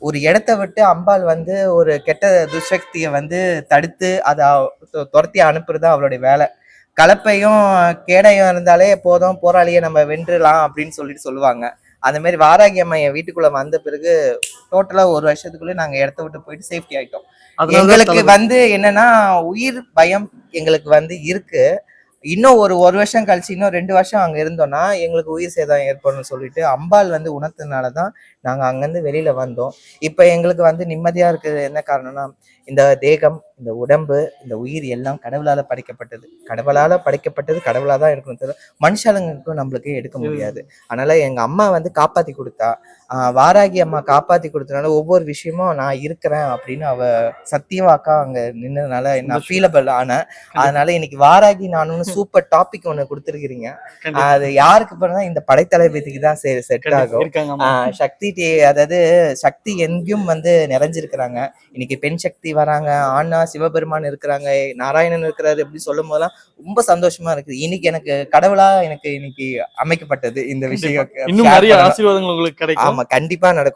ஒரு இடத்த விட்டு அம்பாள் வந்து ஒரு கெட்ட துசக்தியை வந்து தடுத்து அதை துரத்தி அனுப்புறது அவளுடைய வேலை. கலப்பையும் கேடையும் இருந்தாலே போதும், போராளியை நம்ம வென்றலாம் அப்படின்னு சொல்லிட்டு சொல்லுவாங்க. அந்த மாதிரி வாராகி அம்மா என் வீட்டுக்குள்ள வந்த பிறகு டோட்டலா ஒரு வருஷத்துக்குள்ளே நாங்க இடத்த விட்டு போயிட்டு சேஃப்டி ஆயிட்டோம். எங்களுக்கு வந்து என்னன்னா உயிர் பயம் எங்களுக்கு வந்து இருக்கு. இன்னும் ஒரு வருஷம் கழிச்சு இன்னும் 2 வருஷம் அங்க இருந்தோம்னா எங்களுக்கு உயிர் சேதம் ஏற்படும் சொல்லிட்டு அம்பாள் வந்து உணர்த்ததுனாலதான் நாங்க அங்கிருந்து வெளியில வந்தோம். இப்ப எங்களுக்கு வந்து நிம்மதியா இருக்குது. என்ன காரணம்னா இந்த தேகம், இந்த உடம்பு, இந்த உயிர் எல்லாம் கடவுளால படைக்கப்பட்டது. கடவுளா தான் இருக்கணும் தவிர மனுஷாளுங்களுக்கும் நம்மளுக்கு எடுக்க முடியாது. அதனால எங்க அம்மா வந்து காப்பாத்தி கொடுத்தா. வாராகி அம்மா காப்பாத்தி கொடுத்தனால ஒவ்வொரு விஷயமும் நான் இருக்கிறேன் அப்படின்னு அவ சத்தியவாக்கா அங்க நின்னதுனால நான் ஃபீலபிள் ஆனேன். அதனால இன்னைக்கு வாராகி நானும் சூப்பர் டாபிக் ஒண்ணு கொடுத்துருக்கீங்க. அது யாருக்கு பண்ணா இந்த படைத்தளபதிக்கு தான் செட் ஆகும். சக்தி அதாவது சக்தி எங்கேயும் வந்து நிறைஞ்சிருக்கிறாங்க. இன்னைக்கு பெண் சக்தி வராங்க, ஆனா சிவபெருமான் இருக்கிறாங்க, நாராயணன் இருக்கிறாரு அப்படின்னு சொல்லும் போதெல்லாம் ரொம்ப சந்தோஷமா இருக்குது. இன்னைக்கு எனக்கு கடவுளா எனக்கு இன்னைக்கு அமைக்கப்பட்டது இந்த விஷயம். இன்னும் நிறைய ஆசீர்வாதங்கள் உங்களுக்கு கிடைக்கும். ஆமா, கண்டிப்பா நடக்கும்.